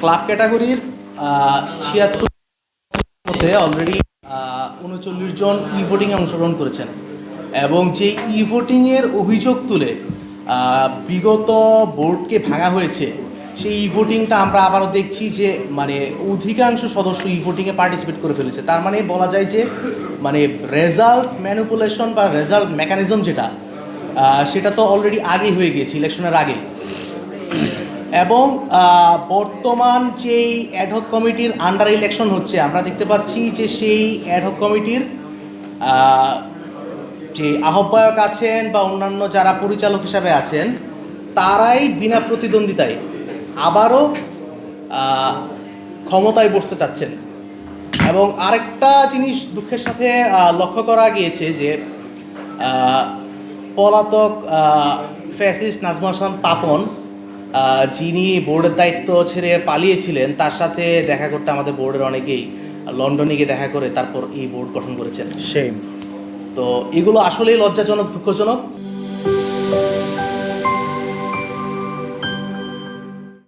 Club ক্যাটাগরির 76 মধ্যে already 39 জন ই ভোটিংয়ে অংশগ্রহণ করেছেন এবং যে ই ভোটিংয়ের অভিযোগ তুলে বিগত বোর্ডকে ভাঙা হয়েছে সেই ই ভোটিংটা আমরা আবারও দেখছি যে মানে অধিকাংশ সদস্য ই ভোটিংয়ে পার্টিসিপেট করে ফেলেছে। তার মানে বলা যায় যে মানে রেজাল্ট ম্যানিপুলেশন বা রেজাল্ট মেকানিজম যেটা সেটা তো অলরেডি আগেই হয়ে গিয়েছে ইলেকশনের আগে। এবং বর্তমান যেই অ্যাডহক কমিটির আন্ডার ইলেকশন হচ্ছে আমরা দেখতে পাচ্ছি যে সেই অ্যাডহক কমিটির যে আহ্বায়ক আছেন বা অন্যান্য যারা পরিচালক হিসাবে আছেন তারাই বিনা প্রতিদ্বন্দ্বিতায় আবারও ক্ষমতায় বসতে চাচ্ছেন। এবং আরেকটা জিনিস দুঃখের সাথে লক্ষ্য করা গিয়েছে যে পলাতক ফ্যাসিস্ট নাজমুল হাসান পাপন যিনি বোর্ডের দায়িত্ব ছেড়ে পালিয়েছিলেন তার সাথে দেখা করতে আমাদের বোর্ডের অনেকেই লন্ডনে গিয়ে দেখা করে তারপর এই বোর্ড গঠন করেছেন। সেই তো এগুলো আসলেই লজ্জাজনক, দুঃখজনক।